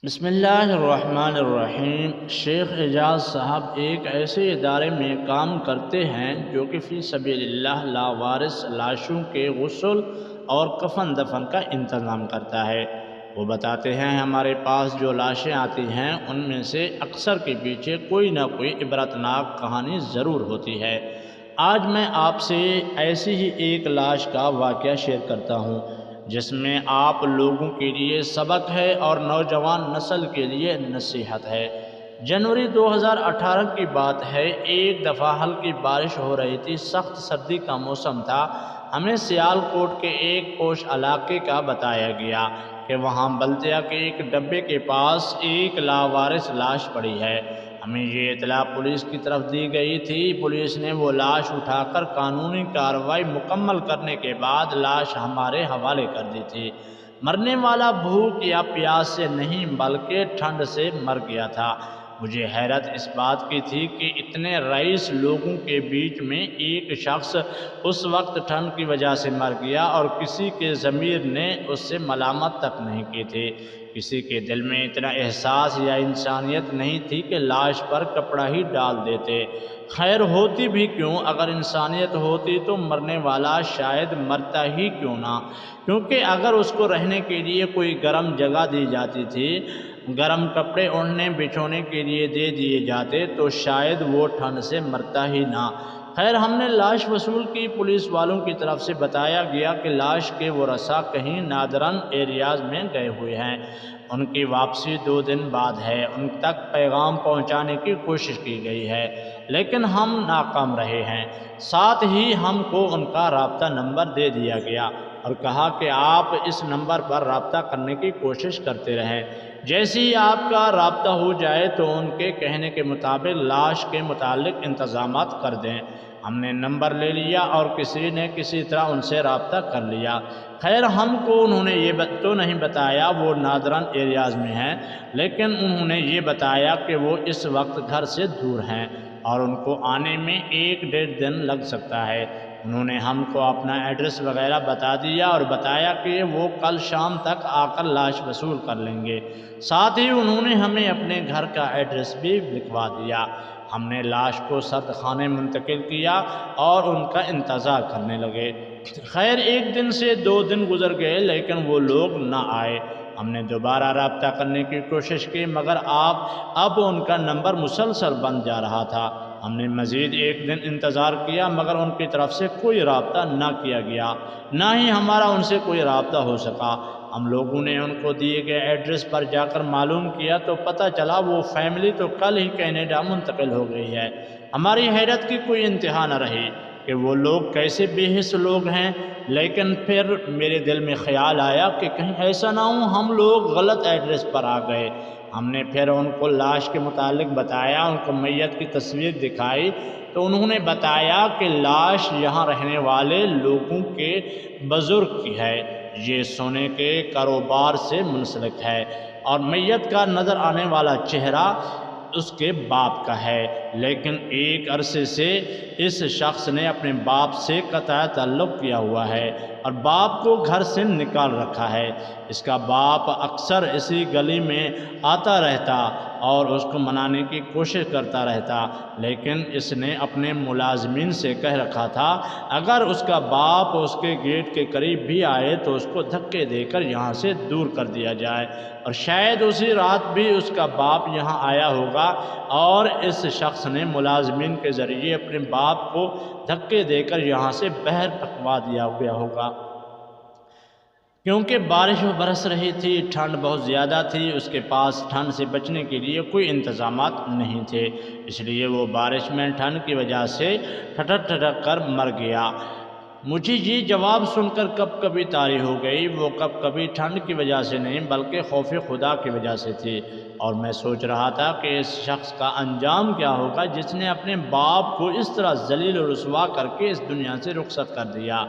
بسم اللہ الرحمن الرحیم۔ شیخ اعجاز صاحب ایک ایسے ادارے میں کام کرتے ہیں جو کہ فی سبیل اللہ لاوارث لاشوں کے غسل اور کفن دفن کا انتظام کرتا ہے۔ وہ بتاتے ہیں ہمارے پاس جو لاشیں آتی ہیں ان میں سے اکثر کے پیچھے کوئی نہ کوئی عبرتناک کہانی ضرور ہوتی ہے۔ آج میں آپ سے ایسی ہی ایک لاش کا واقعہ شیئر کرتا ہوں جس میں آپ لوگوں کے لیے سبق ہے اور نوجوان نسل کے لیے نصیحت ہے۔ جنوری 2018 کی بات ہے، ایک دفعہ ہلکی بارش ہو رہی تھی، سخت سردی کا موسم تھا۔ ہمیں سیال کوٹ کے ایک پوش علاقے کا بتایا گیا کہ وہاں بلدیہ کے ایک ڈبے کے پاس ایک لاوارث لاش پڑی ہے۔ ہمیں یہ اطلاع پولیس کی طرف دی گئی تھی۔ پولیس نے وہ لاش اٹھا کر قانونی کارروائی مکمل کرنے کے بعد لاش ہمارے حوالے کر دی تھی۔ مرنے والا بھوک یا پیاس سے نہیں بلکہ ٹھنڈ سے مر گیا تھا۔ مجھے حیرت اس بات کی تھی کہ اتنے رئیس لوگوں کے بیچ میں ایک شخص اس وقت ٹھنڈ کی وجہ سے مر گیا اور کسی کے ضمیر نے اس سے ملامت تک نہیں کی تھی۔ کسی کے دل میں اتنا احساس یا انسانیت نہیں تھی کہ لاش پر کپڑا ہی ڈال دیتے۔ خیر ہوتی بھی کیوں، اگر انسانیت ہوتی تو مرنے والا شاید مرتا ہی کیوں نہ، کیونکہ اگر اس کو رہنے کے لیے کوئی گرم جگہ دی جاتی تھی، گرم کپڑے اوڑھنے بچھونے کے لیے دے دیے جاتے تو شاید وہ ٹھنڈ سے مرتا ہی نہ۔ خیر ہم نے لاش وصول کی۔ پولیس والوں کی طرف سے بتایا گیا کہ لاش کے ورثاء کہیں نادرن ایریاز میں گئے ہوئے ہیں، ان کی واپسی 2 دن بعد ہے۔ ان تک پیغام پہنچانے کی کوشش کی گئی ہے لیکن ہم ناکام رہے ہیں۔ ساتھ ہی ہم کو ان کا رابطہ نمبر دے دیا گیا اور کہا کہ آپ اس نمبر پر رابطہ کرنے کی کوشش کرتے رہیں، جیسے ہی آپ کا رابطہ ہو جائے تو ان کے کہنے کے مطابق لاش کے متعلق انتظامات کر دیں۔ ہم نے نمبر لے لیا اور کسی نے کسی طرح ان سے رابطہ کر لیا۔ خیر ہم کو انہوں نے یہ تو نہیں بتایا وہ نادرن ایریاز میں ہیں، لیکن انہوں نے یہ بتایا کہ وہ اس وقت گھر سے دور ہیں اور ان کو آنے میں 1-1.5 دن لگ سکتا ہے۔ انہوں نے ہم کو اپنا ایڈریس وغیرہ بتا دیا اور بتایا کہ وہ کل شام تک آ کر لاش وصول کر لیں گے۔ ساتھ ہی انہوں نے ہمیں اپنے گھر کا ایڈریس بھی لکھوا دیا۔ ہم نے لاش کو سرد خانے منتقل کیا اور ان کا انتظار کرنے لگے۔ خیر 1 دن سے 2 دن گزر گئے لیکن وہ لوگ نہ آئے۔ ہم نے دوبارہ رابطہ کرنے کی کوشش کی مگر اب ان کا نمبر مسلسل بند جا رہا تھا۔ ہم نے مزید 1 دن انتظار کیا مگر ان کی طرف سے کوئی رابطہ نہ کیا گیا، نہ ہی ہمارا ان سے کوئی رابطہ ہو سکا۔ ہم لوگوں نے ان کو دیے گئے ایڈریس پر جا کر معلوم کیا تو پتہ چلا وہ فیملی تو کل ہی کینیڈا منتقل ہو گئی ہے۔ ہماری حیرت کی کوئی انتہا نہ رہی کہ وہ لوگ کیسے بے حس لوگ ہیں، لیکن پھر میرے دل میں خیال آیا کہ کہیں ایسا نہ ہو ہم لوگ غلط ایڈریس پر آ گئے۔ ہم نے پھر ان کو لاش کے متعلق بتایا، ان کو میت کی تصویر دکھائی تو انہوں نے بتایا کہ لاش یہاں رہنے والے لوگوں کے بزرگ کی ہے، یہ سونے کے کاروبار سے منسلک ہے اور میت کا نظر آنے والا چہرہ اس کے باپ کا ہے، لیکن ایک عرصے سے اس شخص نے اپنے باپ سے قطع تعلق کیا ہوا ہے اور باپ کو گھر سے نکال رکھا ہے۔ اس کا باپ اکثر اسی گلی میں آتا رہتا اور اس کو منانے کی کوشش کرتا رہتا، لیکن اس نے اپنے ملازمین سے کہہ رکھا تھا اگر اس کا باپ اس کے گیٹ کے قریب بھی آئے تو اس کو دھکے دے کر یہاں سے دور کر دیا جائے، اور شاید اسی رات بھی اس کا باپ یہاں آیا ہوگا اور اس شخص نے ملازمین کے ذریعے اپنے باپ کو دھکے دے کر یہاں سے باہر پھینکوا دیا گیا ہوگا۔ کیونکہ بارش برس رہی تھی، ٹھنڈ بہت زیادہ تھی، اس کے پاس ٹھنڈ سے بچنے کے لیے کوئی انتظامات نہیں تھے، اس لیے وہ بارش میں ٹھنڈ کی وجہ سے ٹھٹک ٹھٹک کر مر گیا۔ مجھے یہ جواب سن کر کب کبھی طاری ہو گئی، وہ کب کبھی ٹھنڈ کی وجہ سے نہیں بلکہ خوف خدا کی وجہ سے تھی، اور میں سوچ رہا تھا کہ اس شخص کا انجام کیا ہوگا جس نے اپنے باپ کو اس طرح ذلیل و رسوا کر کے اس دنیا سے رخصت کر دیا۔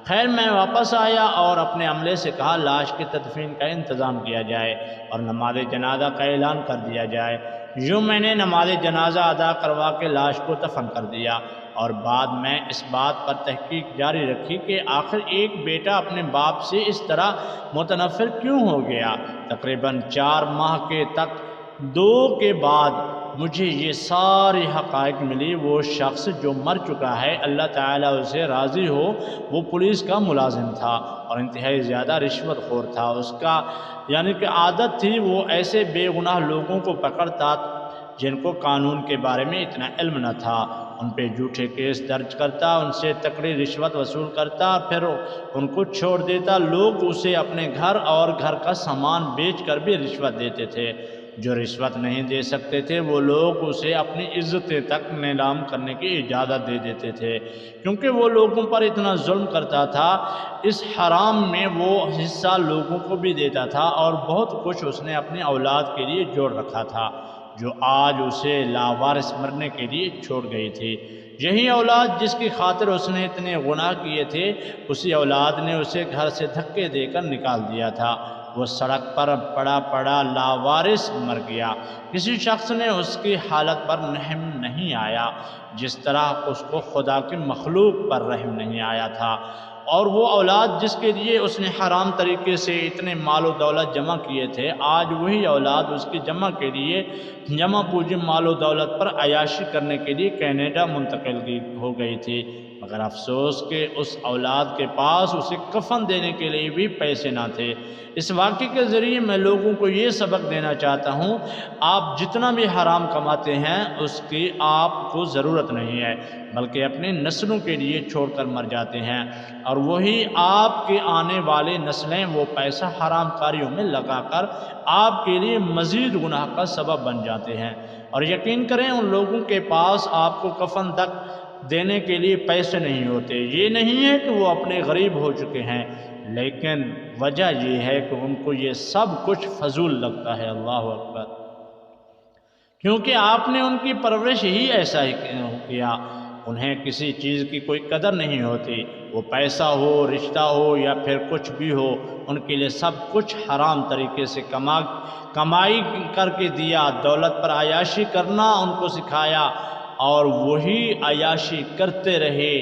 خیر میں واپس آیا اور اپنے عملے سے کہا لاش کی تدفین کا انتظام کیا جائے اور نماز جنازہ کا اعلان کر دیا جائے۔ یوں میں نے نماز جنازہ ادا کروا کے لاش کو دفن کر دیا۔ اور بعد میں اس بات پر تحقیق جاری رکھی کہ آخر ایک بیٹا اپنے باپ سے اس طرح متنفر کیوں ہو گیا۔ تقریباً 4 ماہ کے تک کے بعد مجھے یہ ساری حقائق ملی۔ وہ شخص جو مر چکا ہے، اللہ تعالیٰ اسے راضی ہو، وہ پولیس کا ملازم تھا اور انتہائی زیادہ رشوت خور تھا۔ اس کا یعنی کہ عادت تھی وہ ایسے بے گناہ لوگوں کو پکڑتا جن کو قانون کے بارے میں اتنا علم نہ تھا، ان پہ جھوٹے کیس درج کرتا، ان سے تکڑی رشوت وصول کرتا، پھر ان کو چھوڑ دیتا۔ لوگ اسے اپنے گھر اور گھر کا سامان بیچ کر بھی رشوت دیتے تھے۔ جو رشوت نہیں دے سکتے تھے وہ لوگ اسے اپنی عزتیں تک نیلام کرنے کی اجازت دے دیتے تھے، کیونکہ وہ لوگوں پر اتنا ظلم کرتا تھا۔ اس حرام میں وہ حصہ لوگوں کو بھی دیتا تھا اور بہت کچھ اس نے اپنی اولاد کے لیے جوڑ رکھا تھا جو آج اسے لاوارث مرنے کے لیے چھوڑ گئی تھی۔ یہی اولاد جس کی خاطر اس نے اتنے گناہ کیے تھے، اسی اولاد نے اسے گھر سے دھکے دے کر نکال دیا تھا۔ وہ سڑک پر پڑا لاوارث مر گیا۔ کسی شخص نے اس کی حالت پر رحم نہیں آیا جس طرح اس کو خدا کی مخلوق پر رحم نہیں آیا تھا۔ اور وہ اولاد جس کے لیے اس نے حرام طریقے سے اتنے مال و دولت جمع کیے تھے، آج وہی اولاد اس کی جمع پوجی مال و دولت پر عیاشی کرنے کے لیے کینیڈا منتقل ہو گئی تھی۔ مگر افسوس کہ اس اولاد کے پاس اسے کفن دینے کے لیے بھی پیسے نہ تھے۔ اس واقعے کے ذریعے میں لوگوں کو یہ سبق دینا چاہتا ہوں، آپ جتنا بھی حرام کماتے ہیں اس کی آپ کو ضرورت نہیں ہے، بلکہ اپنے نسلوں کے لیے چھوڑ کر مر جاتے ہیں، اور وہی آپ کے آنے والی نسلیں وہ پیسہ حرام کاریوں میں لگا کر آپ کے لیے مزید گناہ کا سبب بن جاتے ہیں۔ اور یقین کریں ان لوگوں کے پاس آپ کو کفن تک دینے کے لیے پیسے نہیں ہوتے۔ یہ نہیں ہے کہ وہ اپنے غریب ہو چکے ہیں، لیکن وجہ یہ ہے کہ ان کو یہ سب کچھ فضول لگتا ہے۔ اللہ اکبر! کیونکہ آپ نے ان کی پرورش ہی ایسا ہی کیا۔ انہیں کسی چیز کی کوئی قدر نہیں ہوتی، وہ پیسہ ہو، رشتہ ہو یا پھر کچھ بھی ہو، ان کے لیے سب کچھ حرام طریقے سے کمائی کر کے دیا۔ دولت پر عیاشی کرنا ان کو سکھایا اور وہی عیاشی کرتے رہے،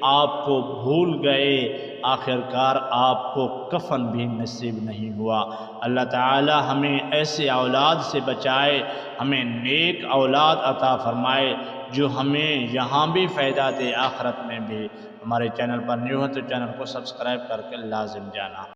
آپ کو بھول گئے، آخرکار آپ کو کفن بھی نصیب نہیں ہوا۔ اللہ تعالی ہمیں ایسے اولاد سے بچائے، ہمیں نیک اولاد عطا فرمائے جو ہمیں یہاں بھی فائدہ دے، آخرت میں بھی۔ ہمارے چینل پر نیو ہے تو چینل کو سبسکرائب کر کے لازم جانا۔